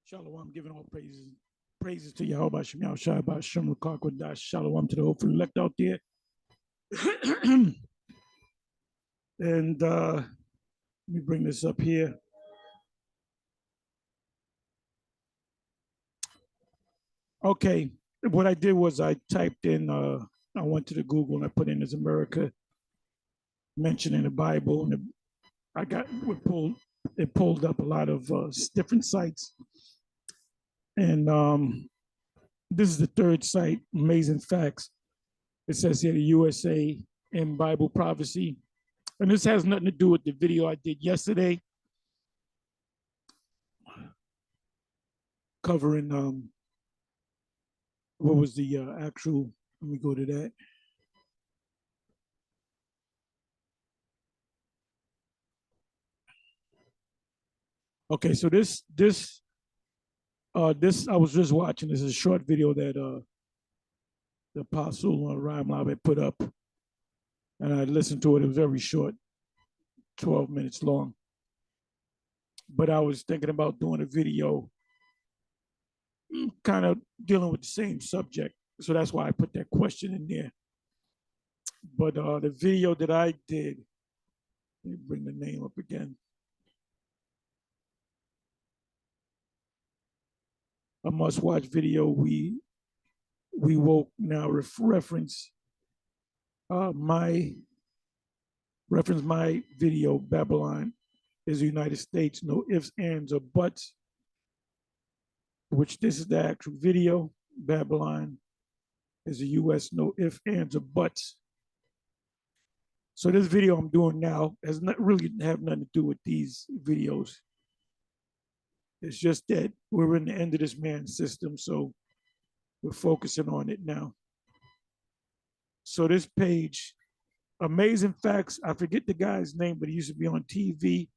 Shalom, giving all praises to YAHAWASHI, YAHAWASHI, QADASH. Shalom to the hopeful elect out there. And let me bring this up here. Okay, what I did was I typed in, I went to the Google and I put in "Is America mentioned in the Bible?" And it pulled up a lot of different sites. And this is the third site, Amazing Facts. It says here the USA in Bible prophecy. And this has nothing to do with the video I did yesterday covering what was the actual, let me go to that. Okay, so this I was just watching. This is a short video that the Apostle Ryan had put up, and I listened to it. It was very short, 12 minutes long. But I was thinking about doing a video kind of dealing with the same subject. So that's why I put that question in there. But the video that I did, let me bring the name up again. A must-watch video. We woke now reference my video. Babylon is the United States. No ifs, ands, or buts. Which this is the actual video. Babylon is the U.S. No ifs, ands, or buts. So this video I'm doing now has not really have nothing to do with these videos. It's just that we're in the end of this man's system, so we're focusing on it now. So this page, Amazing Facts, I forget the guy's name, but he used to be on TV.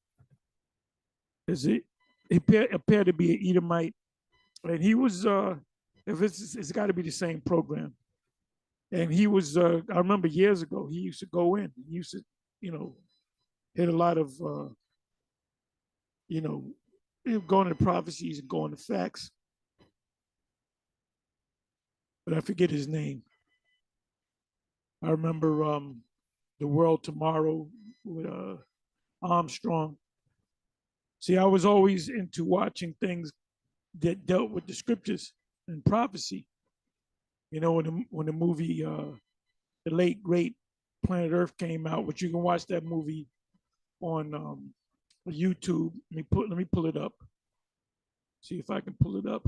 He appeared to be an Edomite, and he was, it's got to be the same program. And he was, I remember years ago, he used to go in, he used to, hit a lot of, going to prophecies and going to facts. But I forget his name. I remember The World Tomorrow with Armstrong. See, I was always into watching things that dealt with the scriptures and prophecy. When the movie The Late Great Planet Earth came out, which you can watch that movie on YouTube. Let me pull it up. See if I can pull it up.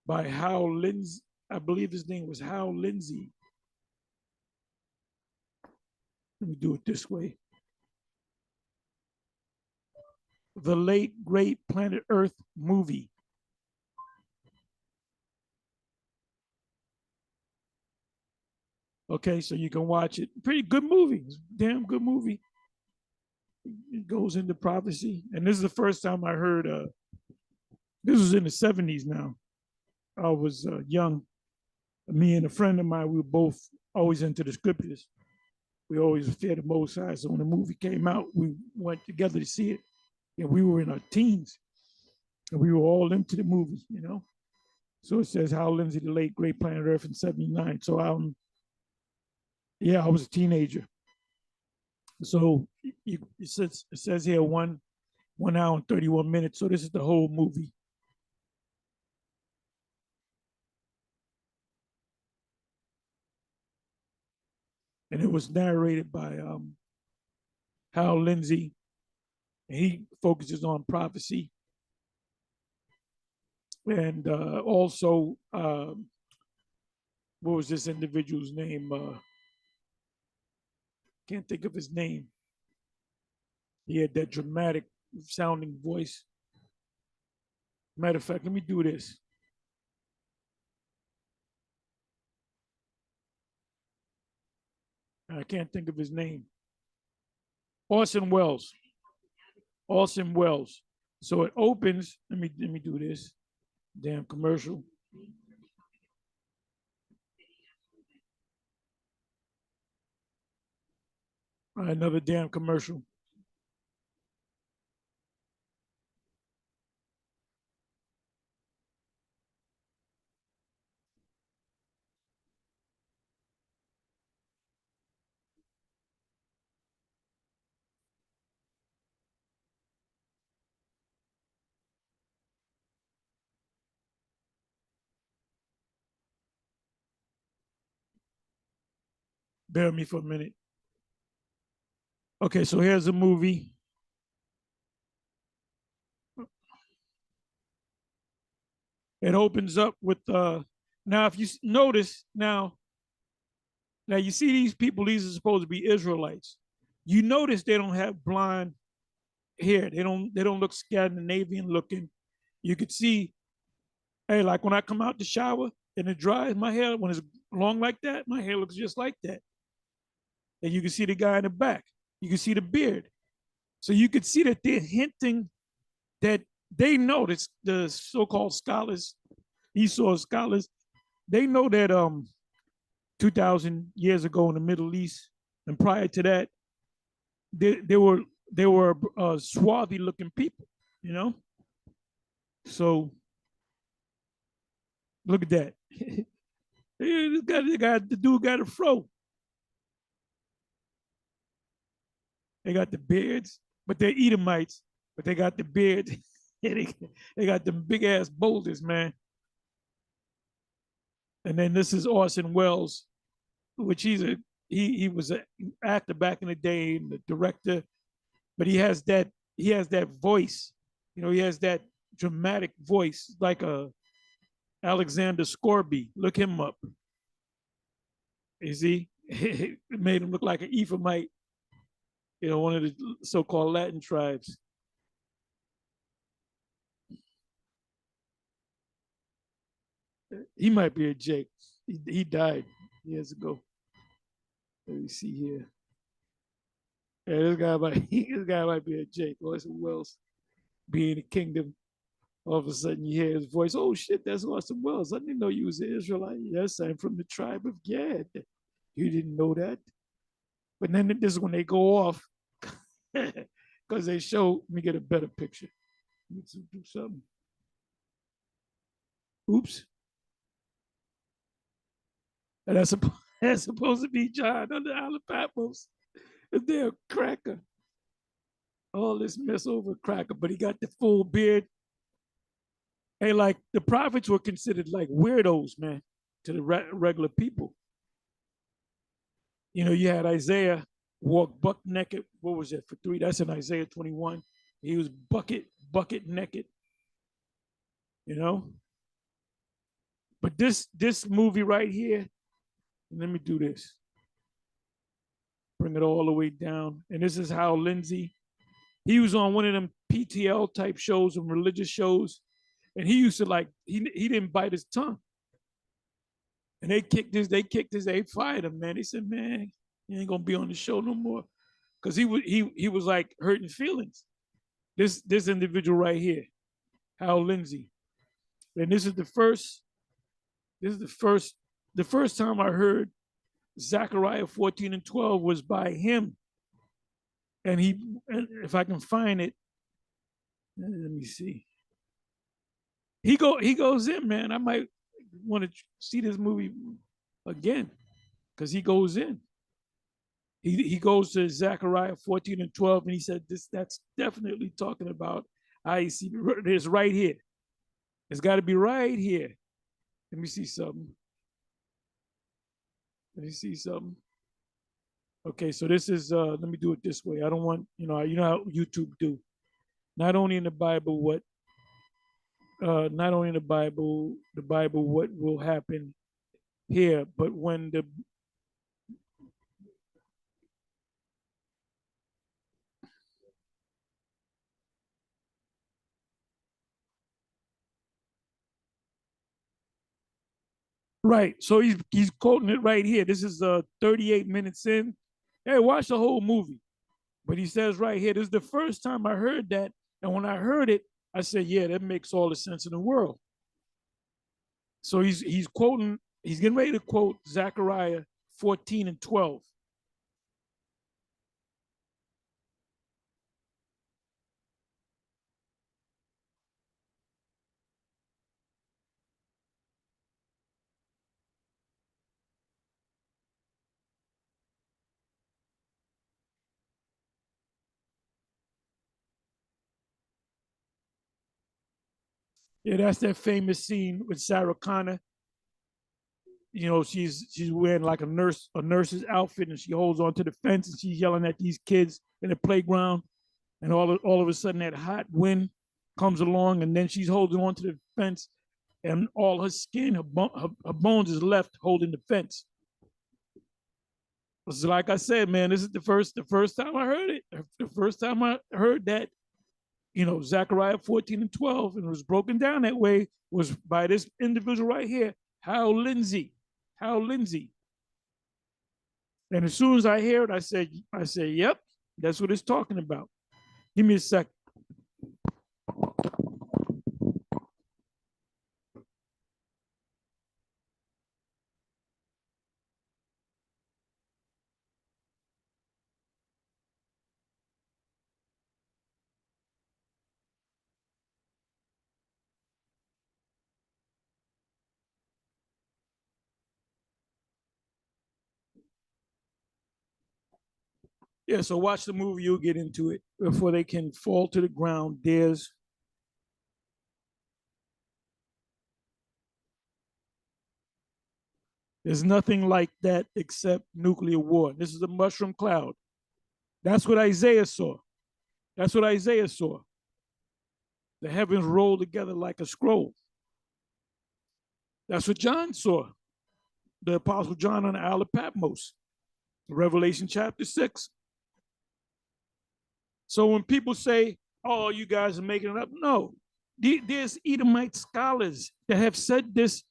By Hal Lindsey. I believe his name was Hal Lindsey. Let me do it this way. The Late Great Planet Earth movie. Okay, so you can watch it. Pretty good movie. Damn good movie. It goes into prophecy. And this is the first time I heard, this was in the 70s now. I was young. Me and a friend of mine, we were both always into the scriptures. We always feared the Most High. So when the movie came out, we went together to see it. And we were in our teens. And we were all into the movie, So it says Hal Lindsey, The Late Great Planet Earth in 79. So I was a teenager. So it says here 1 hour and 31 minutes. So this is the whole movie. And it was narrated by Hal Lindsey. And he focuses on prophecy. And also, what was this individual's name? Can't think of his name. He had that dramatic sounding voice. Matter of fact, let me do this. I can't think of his name. Orson Welles. Orson Welles. So it opens. Let me do this. Damn commercial. Another damn commercial. Bear with me for a minute. Okay, so here's a movie. It opens up with now if you notice now you see these people, these are supposed to be Israelites. You notice they don't have blonde hair. They don't look Scandinavian looking. You could see, hey, like when I come out the shower and it dries, my hair, when it's long like that, my hair looks just like that. And you can see the guy in the back. You can see the beard. So you could see that they're hinting that they know that the so-called scholars, Esau scholars, they know that 2,000 years ago in the Middle East and prior to that, they were swarthy looking people, you know. So look at that. The dude got a fro. They got the beards, but they're Edomites, but they got the beard. they got them big ass boulders, man. And then this is Orson Welles, which he was an actor back in the day and the director, but he has that voice, he has that dramatic voice like a Alexander Scorby. Look him up. You see, it made him look like an Ephraimite, one of the so-called Latin tribes. He might be a Jake. He died years ago. Let me see here. Yeah, this guy might be a Jake. Orson Welles being in the kingdom. All of a sudden you hear his voice. Oh shit, that's Orson Welles. I didn't know you was an Israelite. Yes, I'm from the tribe of Gad. You didn't know that. But then this is when they go off because they show. Let me get a better picture. Let's do something. Oops. And that's supposed to be John under Alabamos. They're a cracker. All this mess over cracker, but he got the full beard. Hey, like the prophets were considered like weirdos, man, to the regular people. You had Isaiah walk buck naked. What was it for 3? That's in Isaiah 21. He was bucket naked. You know. But this movie right here, let me do this. Bring it all the way down. And this is Hal Lindsey. He was on one of them PTL type shows and religious shows. And he used to he didn't bite his tongue. And they fired him, man. They said, man, he ain't gonna be on the show no more. Because he was like hurting feelings. This individual right here, Hal Lindsey. And this is the first time I heard Zechariah 14:12 was by him. And if I can find it, let me see. He goes in, man. I might want to see this movie again because he goes in. He goes to Zechariah 14:12, and he said that's definitely talking about IEC. It's right here. It's got to be right here. Let me see something. Okay, so this is let me do it this way. I don't want, you know how YouTube do. Not only in the Bible not only in the Bible what will happen here, but when the right. So he's quoting it right here. This is 38 minutes in. Hey, watch the whole movie. But he says right here, this is the first time I heard that. And when I heard it, I said, yeah, that makes all the sense in the world. So he's getting ready to quote Zechariah 14:12. Yeah, that's that famous scene with Sarah Connor. she's wearing like a nurse's outfit, and she holds onto the fence, and she's yelling at these kids in the playground, and all of a sudden that hot wind comes along, and then she's holding onto the fence, and all her skin, her bones is left holding the fence. So like I said, man, this is the first time I heard it. The first time I heard that, Zechariah 14 and 12, and it was broken down that way, was by this individual right here, Hal Lindsey. Hal Lindsey. And as soon as I hear it, I said, yep, that's what it's talking about. Give me a second. Yeah, so watch the movie, you'll get into it. Before they can fall to the ground, there's nothing like that except nuclear war. This is a mushroom cloud. That's what Isaiah saw. That's what Isaiah saw. The heavens rolled together like a scroll. That's what John saw. The Apostle John on the Isle of Patmos, Revelation chapter 6. So when people say, oh, you guys are making it up, no. There's Edomite scholars that have said this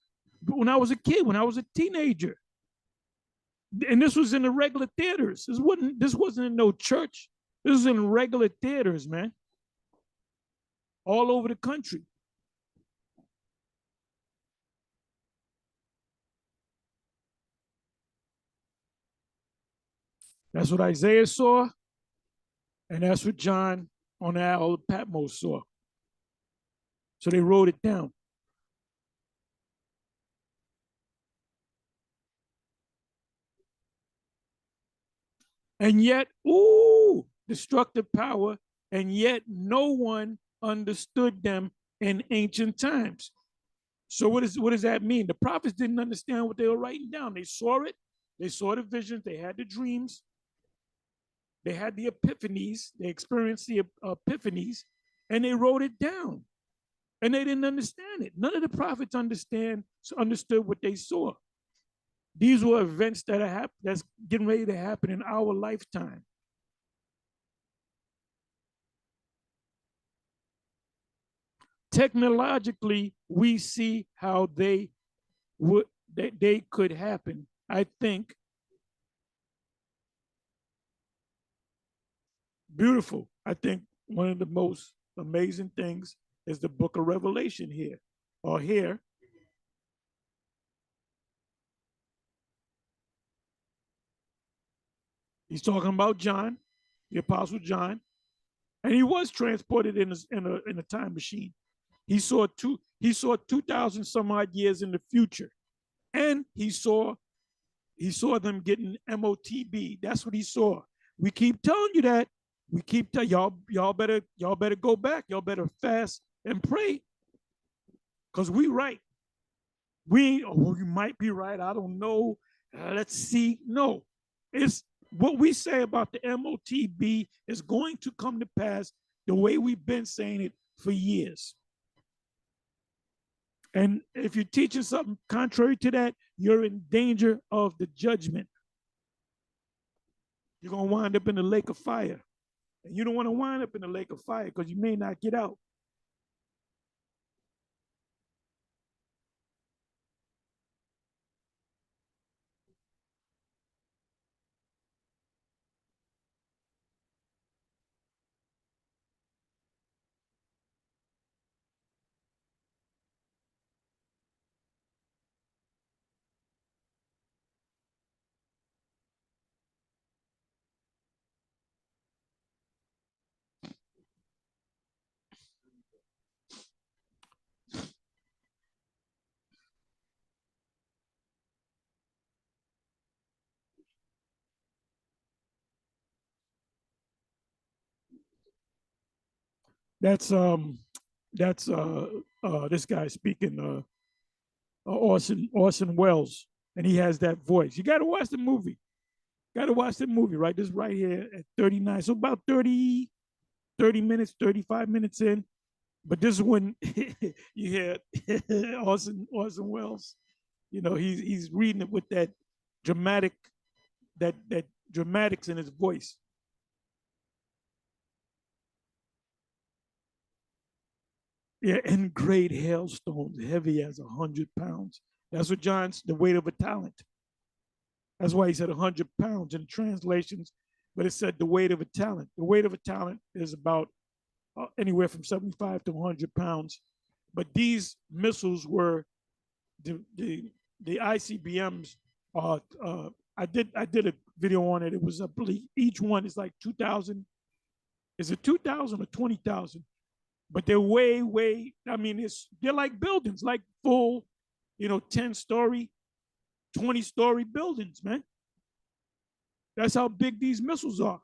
when I was a kid, when I was a teenager. And this was in the regular theaters. This wasn't in no church. This was in regular theaters, man. All over the country. That's what Isaiah saw, and that's what John on the Isle of Patmos saw. So they wrote it down. And yet, destructive power, and yet no one understood them in ancient times. So what does that mean? The prophets didn't understand what they were writing down. They saw it. They saw the visions. They had the dreams. They had the epiphanies. They experienced the epiphanies, and they wrote it down. And they didn't understand it. None of the prophets understood what they saw. These were events that's getting ready to happen in our lifetime. Technologically, we see how they could happen. I think beautiful. I think one of the most amazing things is the book of Revelation here, or here. He's talking about John, the Apostle John, and he was transported in a time machine. He saw 2,000 some odd years in the future, and he saw them getting MOTB. That's what he saw. We keep telling you that. We keep telling y'all better go back. Y'all better fast and pray, because we right. You might be right. I don't know. Let's see. No, it's what we say about the MOTB is going to come to pass the way we've been saying it for years. And if you're teaching something contrary to that, you're in danger of the judgment. You're going to wind up in the lake of fire. And you don't want to wind up in the lake of fire because you may not get out. That's this guy speaking, Orson Welles, and he has that voice. You got to watch the movie. Got to watch the movie, right? This right here at 39. So about 30 minutes, 35 minutes in. But this is when you hear Orson Welles. You know, he's reading it with that dramatic, that dramatics in his voice. Yeah, and great hailstones, heavy as 100 pounds. That's what John's the weight of a talent. That's why he said 100 pounds in translations, but it said the weight of a talent. The weight of a talent is about anywhere from 75 to 100 pounds. But these missiles were the ICBMs. I did a video on it. It was, I believe, each one is like 2,000. Is it 2,000 or 20,000? But they're way. I mean, they're like buildings, like full, 10-story, 20-story buildings, man. That's how big these missiles are.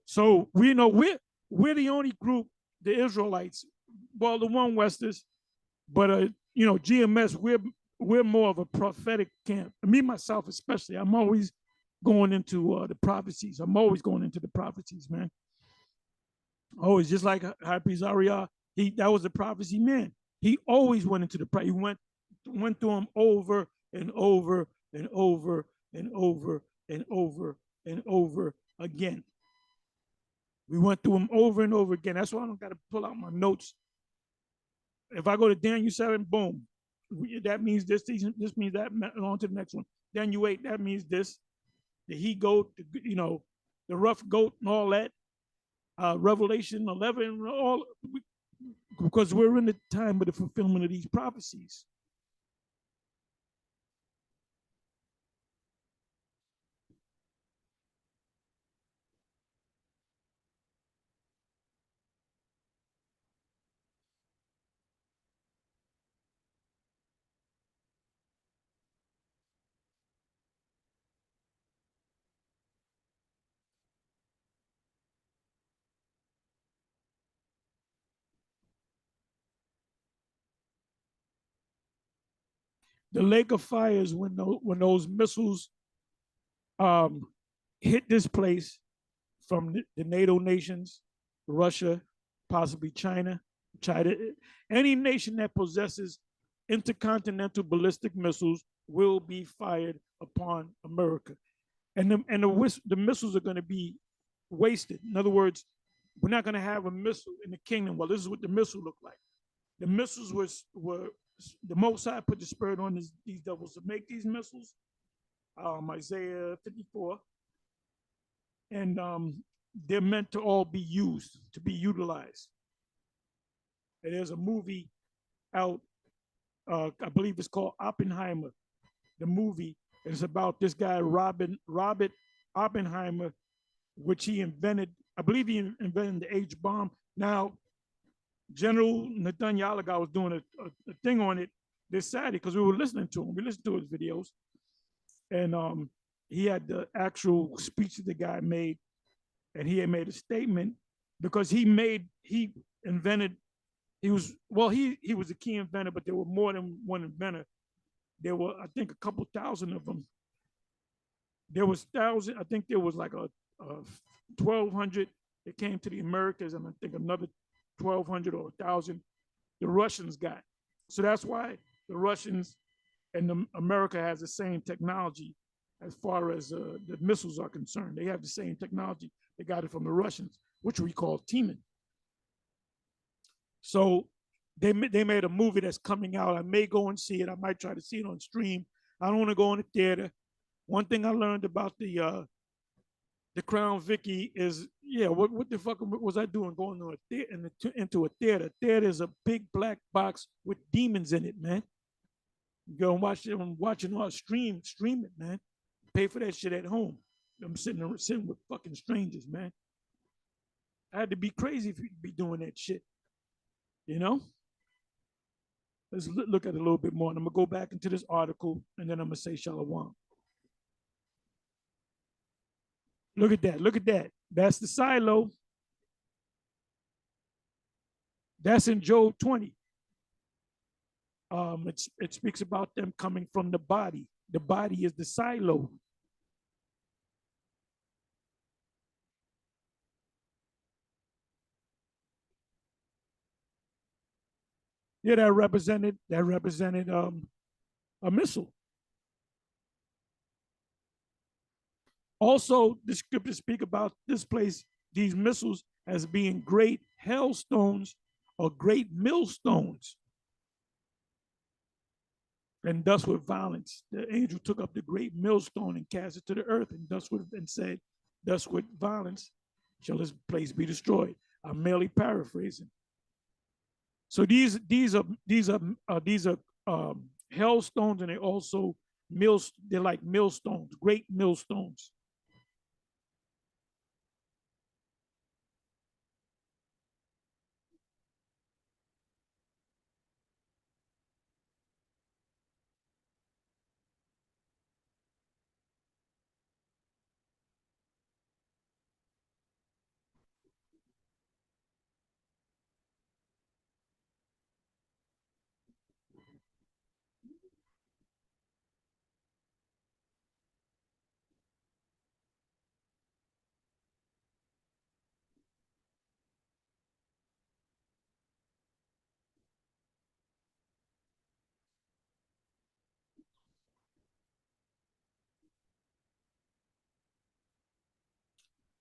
So we know we're the only group, the Israelites, well, the one Westers, but GMS, we're more of a prophetic camp. Me myself especially, I'm always going into the prophecies. I'm always going into the prophecies, man. Always, just like Happy Zaria, that was a prophecy man. He always went into the he went through them over and over and over and over and over and over again. We went through them over and over again. That's why I don't got to pull out my notes. If I go to Daniel 7, boom, that means this. This means that. On to the next one. Daniel 8, that means this. The he goat, the rough goat, and all that. Revelation 11, all because we're in the time of the fulfillment of these prophecies. The lake of fire is when those missiles hit this place from the NATO nations, Russia, possibly China, any nation that possesses intercontinental ballistic missiles will be fired upon America. And the missiles are going to be wasted. In other words, we're not going to have a missile in the kingdom. Well, this is what the missile looked like. The missiles were the Most High put the spirit on these devils to make these missiles. Isaiah 54. And they're meant to all be used, to be utilized. And there's a movie out, I believe it's called Oppenheimer, the movie. It's about this guy, Robert Oppenheimer, which he invented. I believe he invented the H bomb. Now, General Nathaniel was doing a thing on it this Saturday because we were listening to him. We listened to his videos. And he had the actual speech that the guy made. And he had made a statement because he was a key inventor, but there were more than one inventor. There were, I think, a couple thousand of them. There was thousand, I think there was like a 1,200 that came to the Americas, and I think another 1,200 or 1,000 the Russians got. So that's why the Russians and America has the same technology as far as the missiles are concerned. They have the same technology. They got it from the Russians, which we call teaming. So they made a movie that's coming out. I may go and see it. I might try to see it on stream. I don't want to go in the theater. One thing I learned about the Crown Vicky is, what the fuck was I doing going to into a theater? Theater is a big black box with demons in it, man. You go and watch it. I'm watching on stream it, man. Pay for that shit at home. I'm sitting with fucking strangers, man. I had to be crazy if you'd be doing that shit. Let's look at it a little bit more. And I'm going to go back into this article, and then I'm going to say Shalom. Look at that. Look at that. That's the silo. That's in Job 20. It speaks about them coming from the body. The body is the silo. Yeah, that represented a missile. Also, the scriptures speak about this place, these missiles, as being great hailstones or great millstones. And thus with violence, the angel took up the great millstone and cast it to the earth, and said, thus with violence shall this place be destroyed. I'm merely paraphrasing. So these are hailstones, and they also they're like millstones, great millstones.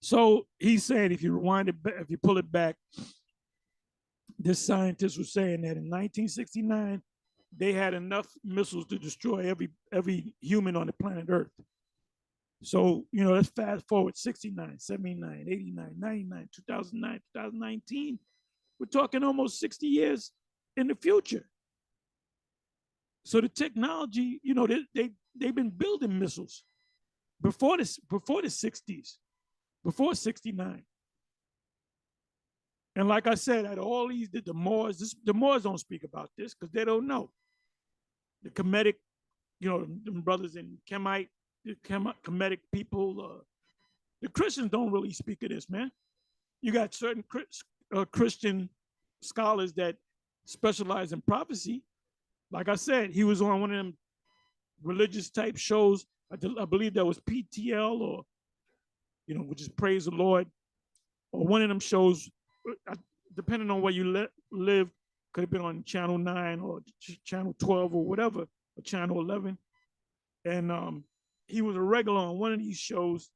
So he said, if you rewind it, if you pull it back, this scientist was saying that in 1969, they had enough missiles to destroy every human on the planet Earth. So, let's fast forward 69, 79, 89, 99, 2009, 2019. We're talking almost 60 years in the future. So the technology, they've been building missiles before the 60s, before 69. And like I said, at all these, the Moors don't speak about this because they don't know. The Kemetic, the brothers in Kemite, the Kemetic people, the Christians don't really speak of this, man. You got certain Christian scholars that specialize in prophecy. Like I said, he was on one of them religious type shows. I believe that was PTL, or, which is Praise the Lord, or one of them shows, depending on where you live, could have been on Channel 9 or Channel 12 or whatever, or Channel 11. And he was a regular on one of these shows.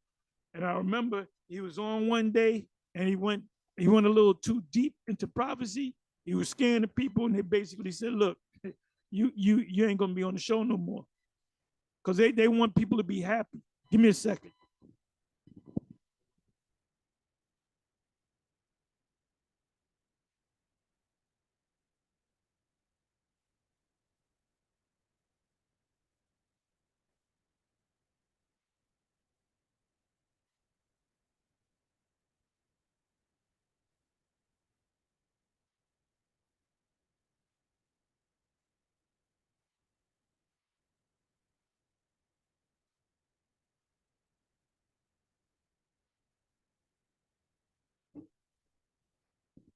And I remember he was on one day, and he went a little too deep into prophecy. He was scaring the people, and they basically said, look, you ain't gonna be on the show no more. Because they want people to be happy. Give me a second.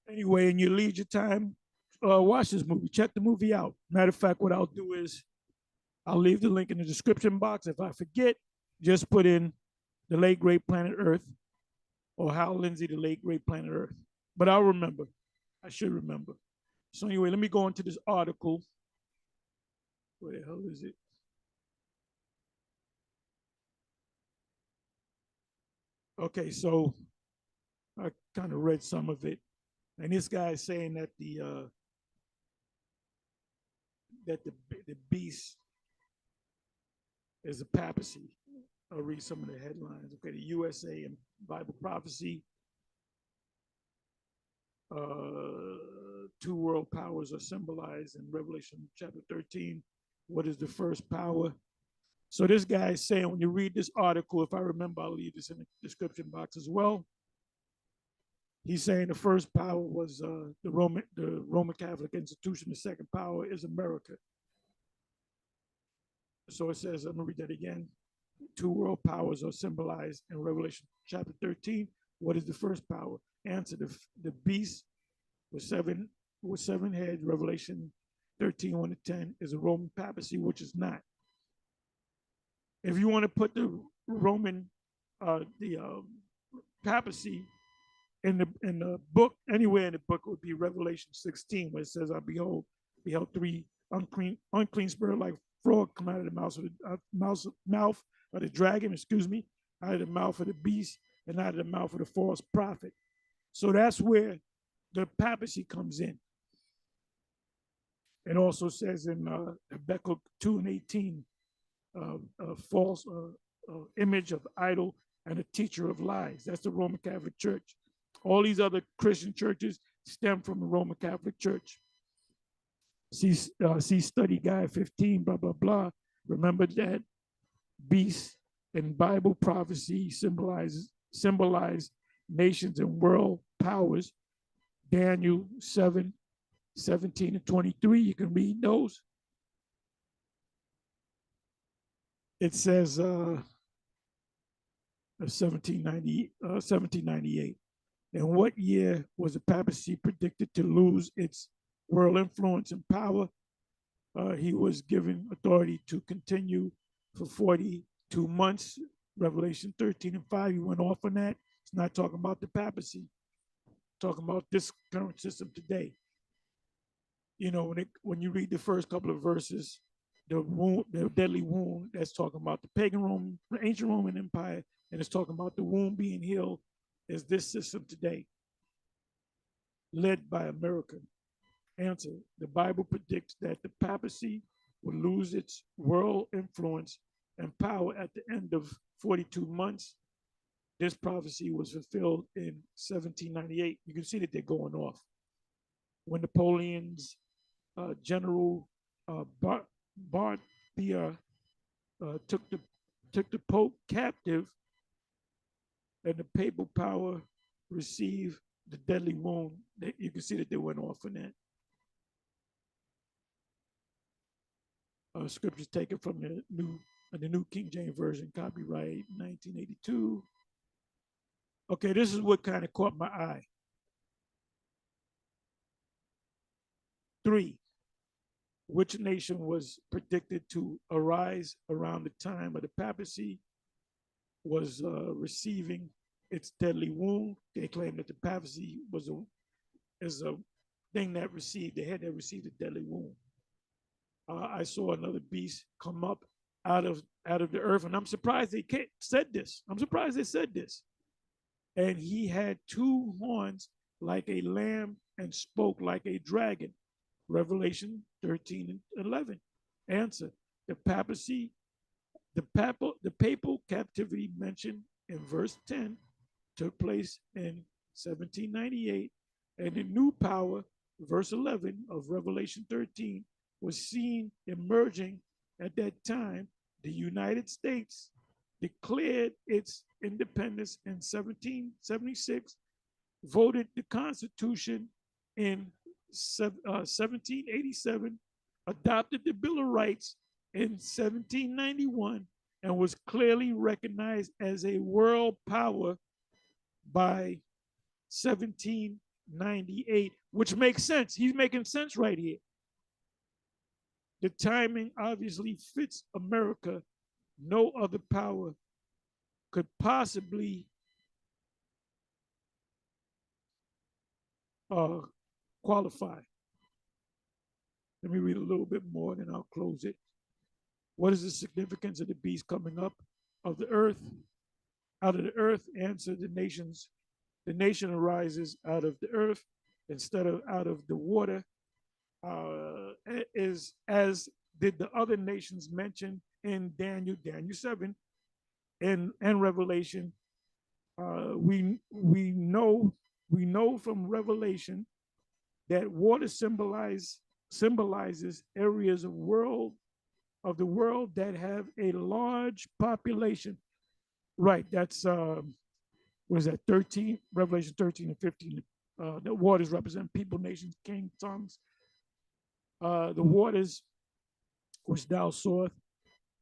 Anyway, in your leisure time, watch this movie. Check the movie out. Matter of fact, what I'll do is I'll leave the link in the description box. If I forget, just put in The Late Great Planet Earth, or Hal Lindsey, The Late Great Planet Earth. But I'll remember. I should remember. So anyway, let me go into this article. Where the hell is it? Okay, so I kind of read some of it, and this guy is saying that the beast is a papacy. I'll read some of the headlines. Okay, the USA and Bible prophecy. Two world powers are symbolized in Revelation chapter 13. What is the first power? So this guy is saying, when you read this article, if I remember, I'll leave this in the description box as well. He's saying the first power was the Roman Catholic institution. The second power is America. So it says, I'm going to read that again. Two world powers are symbolized in Revelation chapter 13. What is the first power? Answer, the beast with seven heads, Revelation 13, 1 to 10 is a Roman papacy, which is not. If you want to put the Roman, papacy in the book, anywhere in the book, it would be Revelation 16, where it says, I beheld three unclean spirit like frog come out of the mouth of the dragon, out of the mouth of the beast, and out of the mouth of the false prophet. So that's where the papacy comes in. It also says in Habakkuk 2 and 18, a false image of idol and a teacher of lies. That's the Roman Catholic Church. All these other Christian churches stem from the Roman Catholic Church. See study guide 15, blah, blah, blah. Remember that beasts and Bible prophecy symbolize nations and world powers. Daniel 7, 17 and 23, you can read those. It says 1798. In what year was the papacy predicted to lose its world influence and power? He was given authority to continue for 42 months. Revelation 13 and 5, he went off on that. It's not talking about the papacy, talking about this current system today. You know, when you read the first couple of verses, the deadly wound, that's talking about the pagan Rome, the ancient Roman Empire, and it's talking about the wound being healed is this system today, led by America. Answer, the Bible predicts that the papacy will lose its world influence and power at the end of 42 months. This prophecy was fulfilled in 1798. You can see that they're going off. When Napoleon's General Barthia took the Pope captive, and the papal power received the deadly wound, you can see that they went off on that. Scriptures taken from the New King James Version, copyright 1982. Okay, this is what kind of caught my eye. 3, which nation was predicted to arise around the time of the papacy was receiving its deadly wound? They claim that the papacy is a thing that received, the head that received a deadly wound. I saw another beast come up out of the earth, and I'm surprised they said this. I'm surprised they said this. And he had 2 horns like a lamb and spoke like a dragon. Revelation 13 and 11. Answer, the papacy, the papal captivity mentioned in verse 10 took place in 1798, and the new power, verse 11 of Revelation 13, was seen emerging at that time. The United States declared its independence in 1776, voted the Constitution in 1787, adopted the Bill of Rights in 1791, and was clearly recognized as a world power by 1798, which makes sense. He's making sense right here. The timing obviously fits America. No other power could possibly qualify. Let me read a little bit more, then I'll close it. What is the significance of the beast coming up of the earth? Out of the earth, answer, the nation arises out of the earth instead of out of the water, is as did the other nations mentioned in Daniel 7, and Revelation. We know from Revelation that water symbolizes areas of the world that have a large population. Right, that's what is that, 13, Revelation 13 and 15. The waters represent people, nations, kings, tongues. The waters which thou sawest,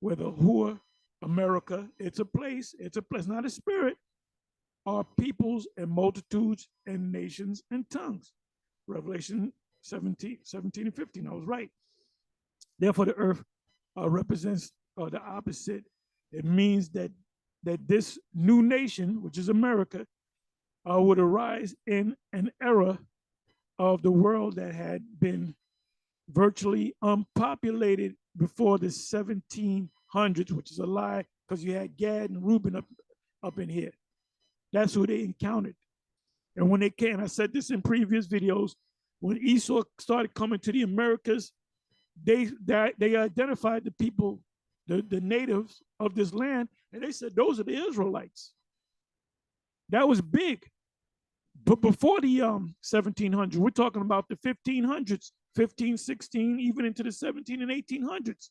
where the Yahuwah, America, it's a place, not a spirit, are peoples and multitudes and nations and tongues. Revelation 17 and 15. I was right. Therefore, the earth represents the opposite. It means that this new nation, which is America, would arise in an era of the world that had been virtually unpopulated before the 1700s, which is a lie because you had Gad and Reuben up in here. That's who they encountered. And when they came, I said this in previous videos, when Esau started coming to the Americas, they identified the people, the natives of this land, and they said those are the Israelites. That was big. But before the 1700s, we're talking about the 1500s, 15, 16, even into the 17 and 1800s.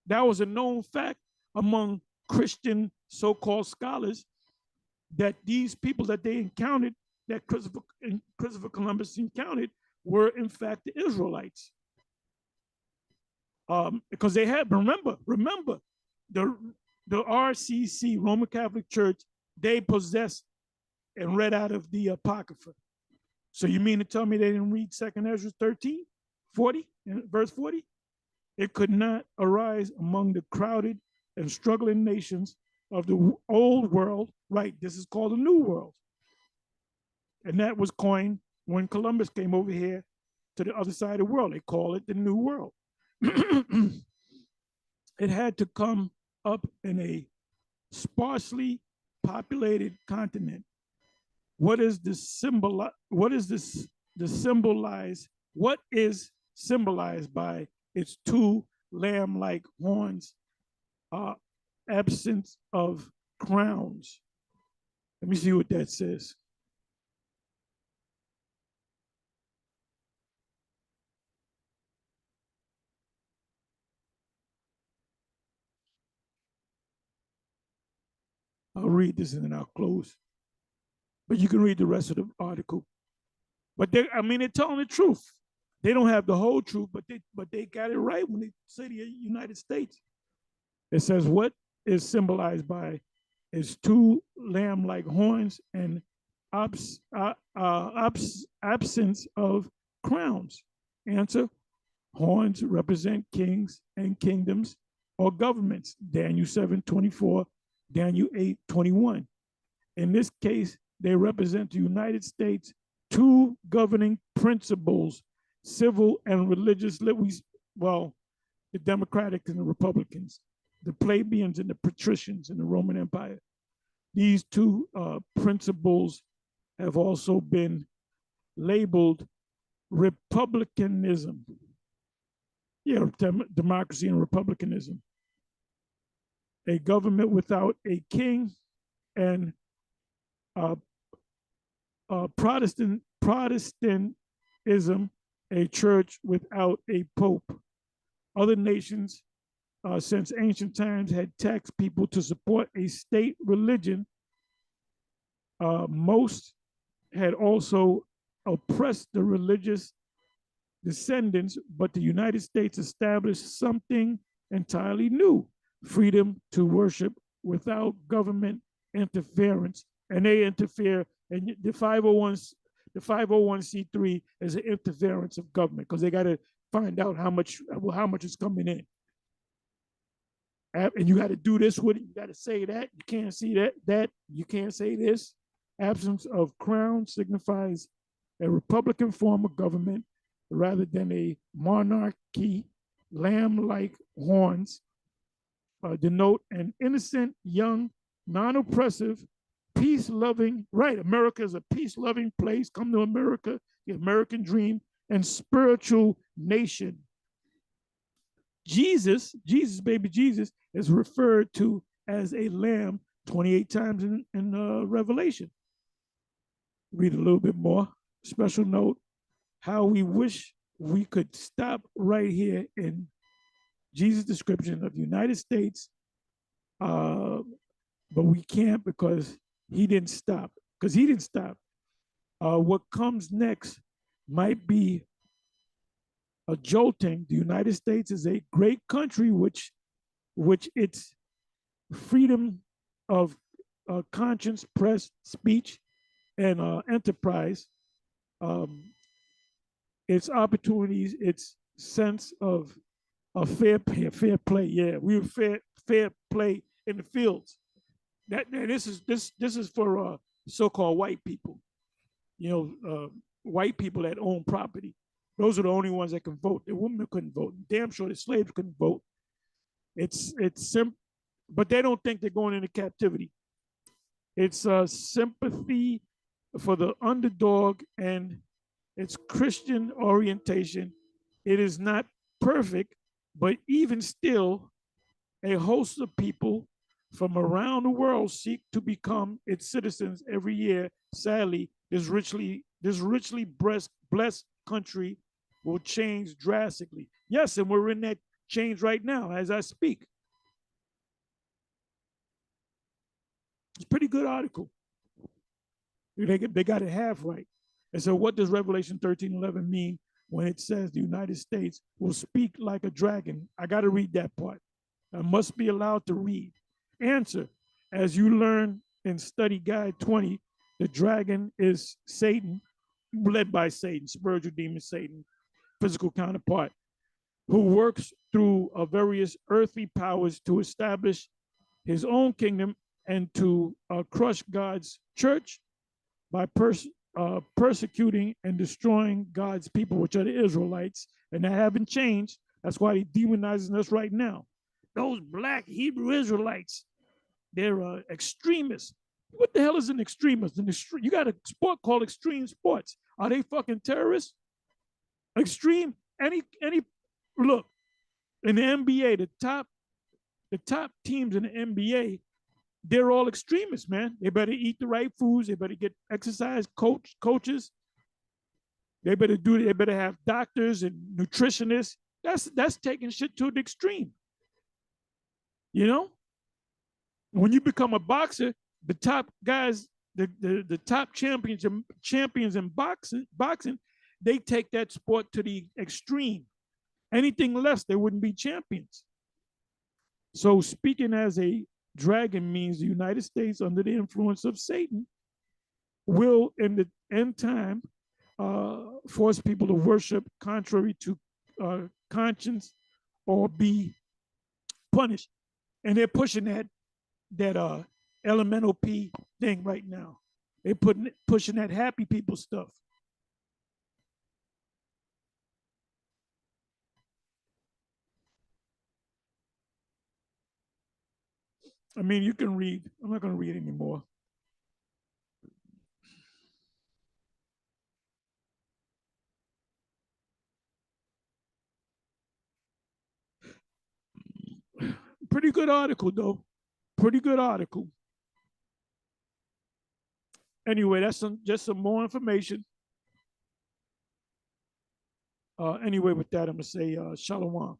That was a known fact among Christian so-called scholars that these people that they encountered, that Christopher Columbus encountered, were in fact the Israelites. Because they had, remember, the RCC, Roman Catholic Church, they possessed and read out of the Apocrypha. So you mean to tell me they didn't read 2nd Ezra 13, 40, verse 40? It could not arise among the crowded and struggling nations of the old world. Right, this is called the New World. And that was coined when Columbus came over here to the other side of the world. They call it the New World. It had to come up in a sparsely populated continent. What is the symbol? What is this? The symbolize? What is symbolized by its two lamb-like horns, absence of crowns? Let me see what that says. I'll read this and then I'll close. But you can read the rest of the article. But they're telling the truth. They don't have the whole truth, but they got it right when they say the United States. It says what is symbolized by is two lamb-like horns and absence of crowns. Answer: horns represent kings and kingdoms or governments. Daniel 7:24, Daniel 8:21. In this case, they represent the United States' two governing principles, civil and religious. Well, the Democrats and the Republicans, the plebeians and the patricians in the Roman Empire. These two principles have also been labeled republicanism. Yeah, democracy and republicanism. A government without a king, and Protestantism, a church without a pope. Other nations since ancient times had taxed people to support a state religion. Most had also oppressed the religious descendants, but the United States established something entirely new: freedom to worship without government interference. And they interfere, and the 501c3 is an interference of government because they got to find out how much is coming in. And you got to do this with it. You got to say that. You can't see that. You can't say this. Absence of crown signifies a republican form of government rather than a monarchy. Lamb-like horns denote an innocent, young, non-oppressive, peace-loving, right? America is a peace-loving place. Come to America, the American dream, and spiritual nation. Jesus, baby Jesus, is referred to as a lamb 28 times in Revelation. Read a little bit more. Special note: how we wish we could stop right here in Jesus' description of the United States, but we can't because he didn't stop. What comes next might be a jolting. The United States is a great country, which its freedom of conscience, press, speech, and enterprise its opportunities, its sense of fair play. Yeah, we were fair play in the fields. That and this is for so-called white people. You know, white people that own property. Those are the only ones that can vote. The women couldn't vote. Damn sure the slaves couldn't vote. It's simple, but they don't think they're going into captivity. It's sympathy for the underdog and its Christian orientation. It is not perfect, but even still, a host of people from around the world seek to become its citizens every year. Sadly, this richly blessed country will change drastically. Yes, and we're in that change right now as I speak. It's a pretty good article. They got it half right. And so, what does Revelation 13:11 mean when it says the United States will speak like a dragon? I got to read that part. I must be allowed to read. Answer: as you learn in Study Guide 20, the dragon is Satan, led by Satan, spiritual demon Satan, physical counterpart, who works through various earthly powers to establish his own kingdom and to crush God's church by persecuting and destroying God's people, which are the Israelites, and they haven't changed. That's why he's demonizing us right now. Those black Hebrew Israelites, they're extremists. What the hell is an extremist? You got a sport called extreme sports. Are they fucking terrorists? Extreme? Any look in the NBA, the top teams in the NBA, they're all extremists, man. They better eat the right foods. They better get exercise coaches. They better have doctors and nutritionists. That's taking shit to the extreme. You know, when you become a boxer, the top guys, the top champions in boxing, they take that sport to the extreme. Anything less, they wouldn't be champions. So speaking as a dragon means the United States, under the influence of Satan, will in the end time force people to worship contrary to conscience or be punished. And they're pushing that elemental P thing right now. They're pushing that happy people stuff. I mean, you can read. I'm not going to read anymore. Pretty good article, though. Pretty good article. Anyway, that's just some more information. Anyway, with that, I'm going to say shalom.